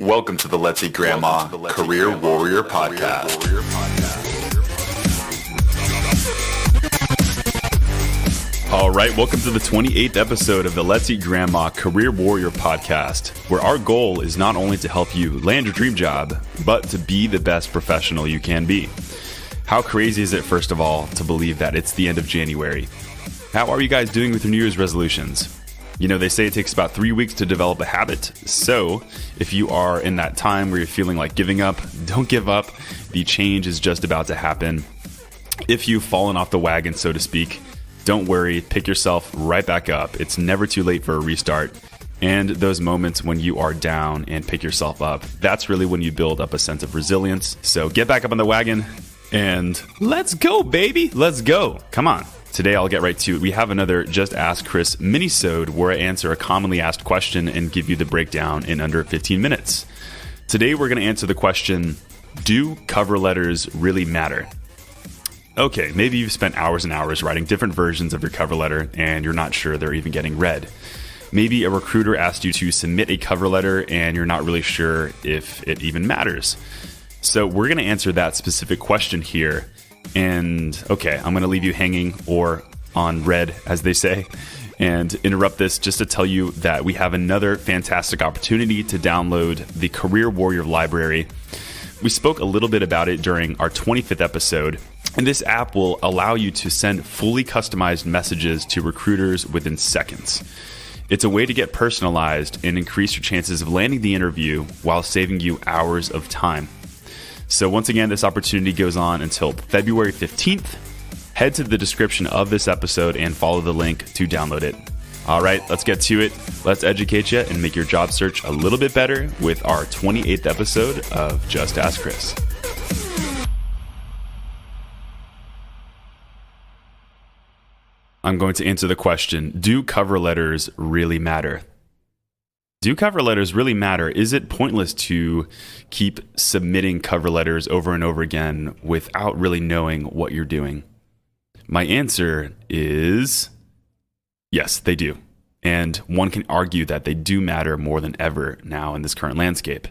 Welcome to the Let's Eat Grandma Career Warrior Podcast. All right, welcome to the 28th episode of the Let's Eat Grandma Career Warrior Podcast, where our goal is not only to help you land your dream job, but to be the best professional you can be. How crazy is it, first of all, to believe that it's the end of January? How are you guys doing with your New Year's resolutions? You know, they say it takes about 3 weeks to develop a habit. So if you are in that time where you're feeling like giving up, don't give up. The change is just about to happen. If you've fallen off the wagon, so to speak, don't worry, pick yourself right back up. It's never too late for a restart. And those moments when you are down and pick yourself up, that's really when you build up a sense of resilience. So get back up on the wagon and let's go, baby. Let's go. Come on. Today, I'll get right to it. We have another Just Ask Chris MINISODE where I answer a commonly asked question and give you the breakdown in under 15 minutes. Today, we're going to answer the question, do cover letters really matter? Okay, maybe you've spent hours and hours writing different versions of your cover letter and you're not sure they're even getting read. Maybe a recruiter asked you to submit a cover letter and you're not really sure if it even matters. So we're going to answer that specific question here. And okay, I'm going to leave you hanging or on red, as they say, and interrupt this just to tell you that we have another fantastic opportunity to download the Career Warrior Library. We spoke a little bit about it during our 25th episode, and this app will allow you to send fully customized messages to recruiters within seconds. It's a way to get personalized and increase your chances of landing the interview while saving you hours of time. So once again, this opportunity goes on until February 15th. Head to the description of this episode and follow the link to download it. All right, let's get to it. Let's educate you and make your job search a little bit better with our 28th episode of Just Ask Chris. I'm going to answer the question, do cover letters really matter? Do cover letters really matter? Is it pointless to keep submitting cover letters over and over again without really knowing what you're doing? My answer is yes, they do. And one can argue that they do matter more than ever now in this current landscape.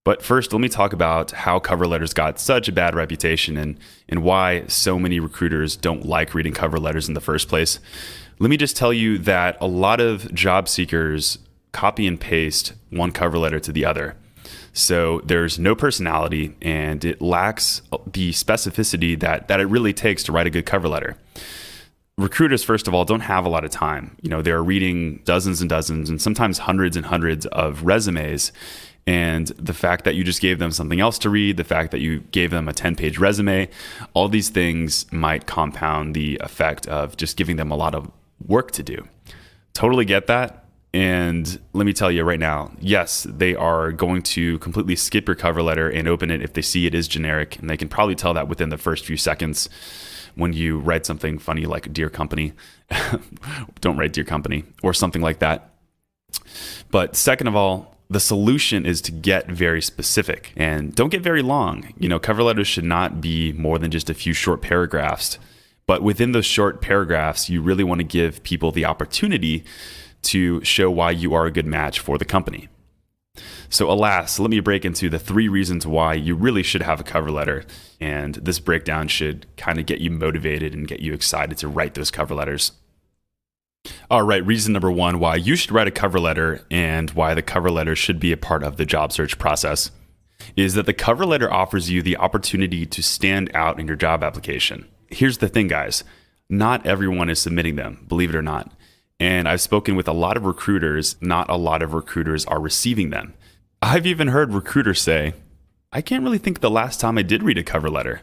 But first, let me talk about how cover letters got such a bad reputation and why so many recruiters don't like reading cover letters in the first place. Let me just tell you that a lot of job seekers copy and paste one cover letter to the other. So there's no personality and it lacks the specificity that it really takes to write a good cover letter. Recruiters, first of all, don't have a lot of time. You know, they're reading dozens and dozens and sometimes hundreds and hundreds of resumes. And the fact that you just gave them something else to read, the fact that you gave them a 10-page resume, all these things might compound the effect of just giving them a lot of work to do. Totally get that. And let me tell you right now, yes, they are going to completely skip your cover letter and open it if they see it is generic. And they can probably tell that within the first few seconds when you write something funny like Dear Company. Don't write Dear Company or something like that. But second of all, the solution is to get very specific and don't get very long. You know, cover letters should not be more than just a few short paragraphs. But within those short paragraphs, you really want to give people the opportunity to show why you are a good match for the company. So alas, let me break into the 3 reasons why you really should have a cover letter. And this breakdown should kind of get you motivated and get you excited to write those cover letters. All right, reason number 1 why you should write a cover letter and why the cover letter should be a part of the job search process is that the cover letter offers you the opportunity to stand out in your job application. Here's the thing, guys. Not everyone is submitting them, believe it or not. And I've spoken with a lot of recruiters, not a lot of recruiters are receiving them. I've even heard recruiters say, I can't really think the last time I did read a cover letter.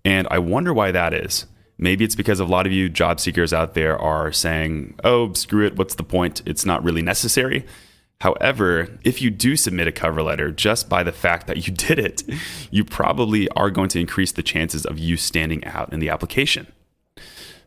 And I wonder why that is. Maybe it's because a lot of you job seekers out there are saying, oh, screw it, what's the point? It's not really necessary. However, if you do submit a cover letter, just by the fact that you did it, you probably are going to increase the chances of you standing out in the application.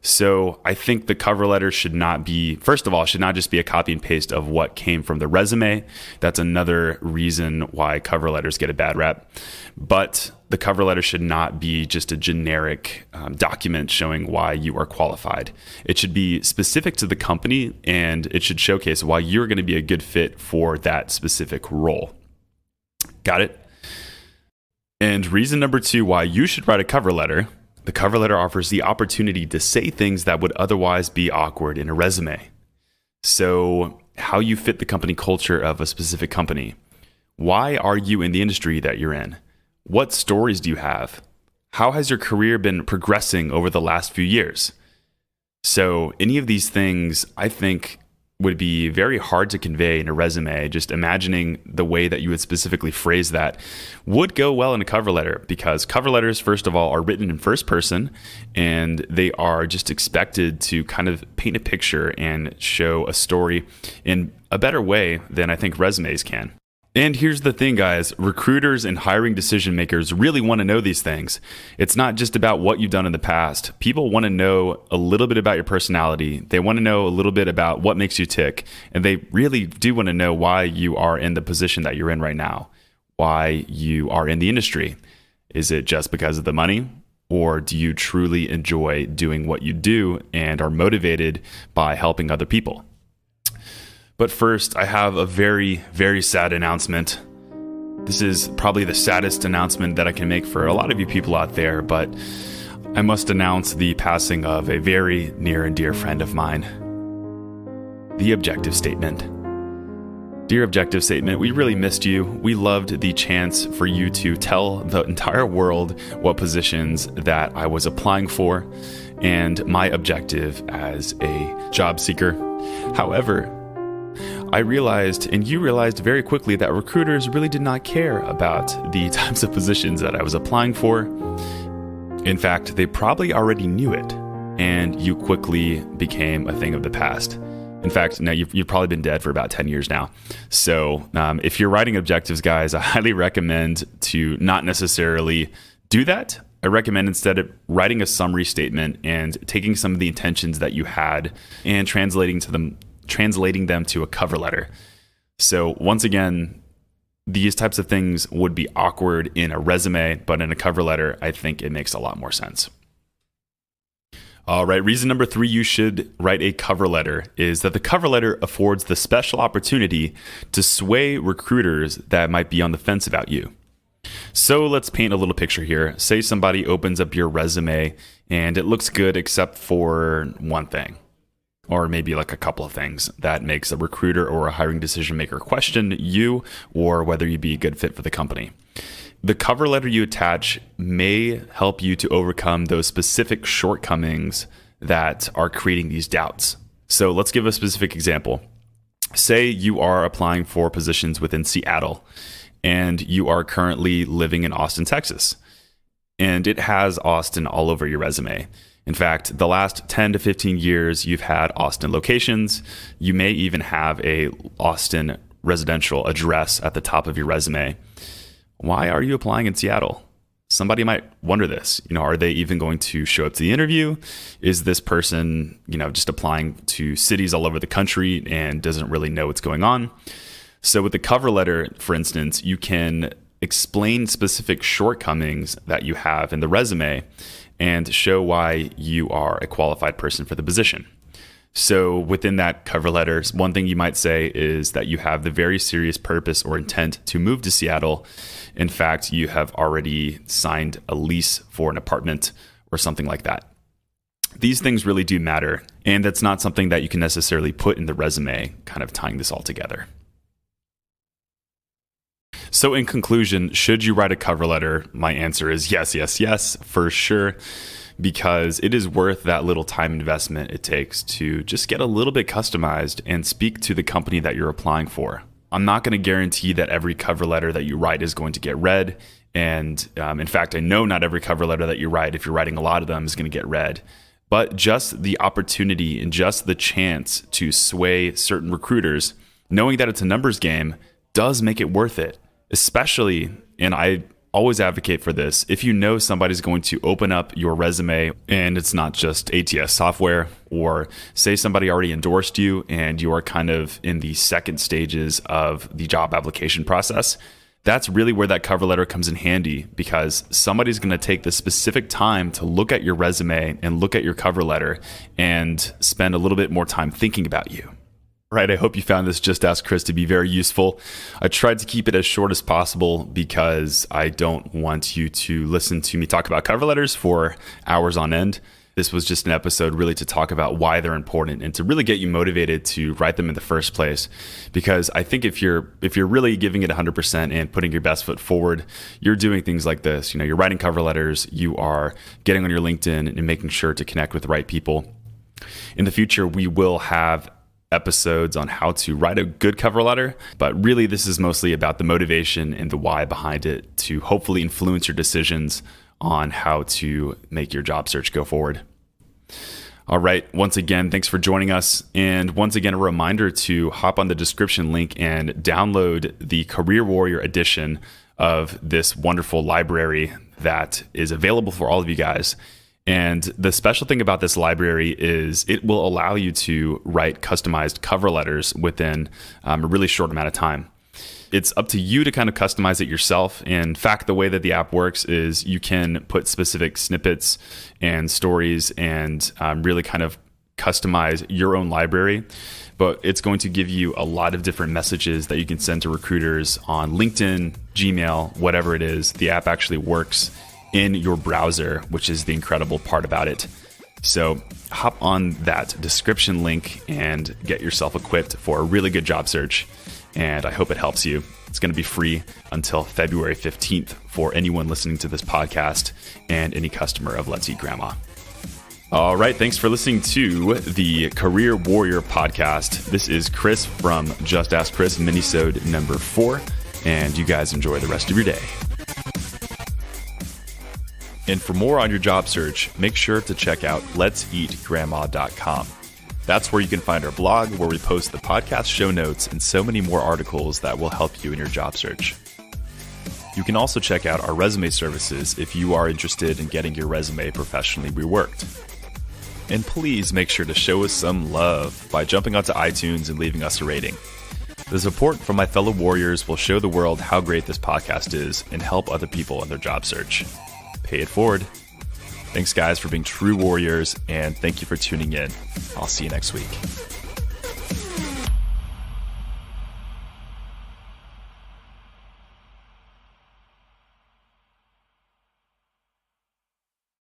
So I think the cover letter should not be, first of all, should not just be a copy and paste of what came from the resume. That's another reason why cover letters get a bad rep. But the cover letter should not be just a generic document showing why you are qualified. It should be specific to the company and it should showcase why you're going to be a good fit for that specific role. Got it? And reason number 2 why you should write a cover letter: the cover letter offers the opportunity to say things that would otherwise be awkward in a resume. So, how you fit the company culture of a specific company. Why are you in the industry that you're in? What stories do you have? How has your career been progressing over the last few years? So, any of these things, I think, would be very hard to convey in a resume. Just imagining the way that you would specifically phrase that would go well in a cover letter, because cover letters, first of all, are written in first person, and they are just expected to kind of paint a picture and show a story in a better way than I think resumes can. And here's the thing, guys. Recruiters and hiring decision makers really want to know these things. It's not just about what you've done in the past. People want to know a little bit about your personality. They want to know a little bit about what makes you tick. And they really do want to know why you are in the position that you're in right now, why you are in the industry. Is it just because of the money? Or do you truly enjoy doing what you do and are motivated by helping other people? But first, I have a very, very sad announcement. This is probably the saddest announcement that I can make for a lot of you people out there, but I must announce the passing of a very near and dear friend of mine. The objective statement. Dear objective statement, we really missed you. We loved the chance for you to tell the entire world what positions that I was applying for and my objective as a job seeker. However, I realized, and you realized very quickly, that recruiters really did not care about the types of positions that I was applying for. In fact, they probably already knew it, and you quickly became a thing of the past. In fact, now you've probably been dead for about 10 years now. So if you're writing objectives, guys, I highly recommend to not necessarily do that. I recommend instead of writing a summary statement and taking some of the intentions that you had and translating them to a cover letter. So once again, these types of things would be awkward in a resume, but in a cover letter, I think it makes a lot more sense. All right, reason number 3 you should write a cover letter is that the cover letter affords the special opportunity to sway recruiters that might be on the fence about you. So let's paint a little picture here. Say somebody opens up your resume and it looks good except for one thing, or maybe like a couple of things that makes a recruiter or a hiring decision maker question you or whether you'd be a good fit for the company. The cover letter you attach may help you to overcome those specific shortcomings that are creating these doubts. So let's give a specific example. Say you are applying for positions within Seattle and you are currently living in Austin, Texas, and it has Austin all over your resume. In fact, the last 10 to 15 years, you've had Austin locations. You may even have a Austin residential address at the top of your resume. Why are you applying in Seattle? Somebody might wonder this. Are they even going to show up to the interview? Is this person, just applying to cities all over the country and doesn't really know what's going on? So with the cover letter, for instance, you can explain specific shortcomings that you have in the resume and show why you are a qualified person for the position. So within that cover letter, one thing you might say is that you have the very serious purpose or intent to move to Seattle. In fact, you have already signed a lease for an apartment or something like that. These things really do matter, and that's not something that you can necessarily put in the resume, kind of tying this all together. So in conclusion, should you write a cover letter? My answer is yes, yes, yes, for sure, because it is worth that little time investment it takes to just get a little bit customized and speak to the company that you're applying for. I'm not going to guarantee that every cover letter that you write is going to get read. And in fact, I know not every cover letter that you write, if you're writing a lot of them, is going to get read. But just the opportunity and just the chance to sway certain recruiters, knowing that it's a numbers game, does make it worth it. Especially, and I always advocate for this, if you know somebody's going to open up your resume and it's not just ATS software, or say somebody already endorsed you and you are kind of in the second stages of the job application process, that's really where that cover letter comes in handy, because somebody's going to take the specific time to look at your resume and look at your cover letter and spend a little bit more time thinking about you. Right, I hope you found this Just Ask Chris to be very useful. I tried to keep it as short as possible because I don't want you to listen to me talk about cover letters for hours on end. This was just an episode really to talk about why they're important and to really get you motivated to write them in the first place. Because I think if you're really giving it 100% and putting your best foot forward, you're doing things like this. You're writing cover letters, you are getting on your LinkedIn and making sure to connect with the right people. In the future, we will have episodes on how to write a good cover letter, but really this is mostly about the motivation and the why behind it to hopefully influence your decisions on how to make your job search go forward. All right, once again, thanks for joining us. And once again, a reminder to hop on the description link and download the Career Warrior edition of this wonderful library that is available for all of you guys. And the special thing about this library is it will allow you to write customized cover letters within a really short amount of time. It's up to you to kind of customize it yourself. In fact, the way that the app works is you can put specific snippets and stories and really kind of customize your own library. But it's going to give you a lot of different messages that you can send to recruiters on LinkedIn, Gmail, whatever it is. The app actually works in your browser, which is the incredible part about it. So hop on that description link and get yourself equipped for a really good job search. And I hope it helps you. It's going to be free until February 15th for anyone listening to this podcast and any customer of Let's Eat Grandma. All right. Thanks for listening to the Career Warrior podcast. This is Chris from Just Ask Chris, MINISODE number 4. And you guys enjoy the rest of your day. And for more on your job search, make sure to check out letseatgrandma.com. That's where you can find our blog, where we post the podcast show notes and so many more articles that will help you in your job search. You can also check out our resume services if you are interested in getting your resume professionally reworked. And please make sure to show us some love by jumping onto iTunes and leaving us a rating. The support from my fellow warriors will show the world how great this podcast is and help other people in their job search. Pay it forward. Thanks, guys, for being true warriors, and thank you for tuning in. I'll see you next week.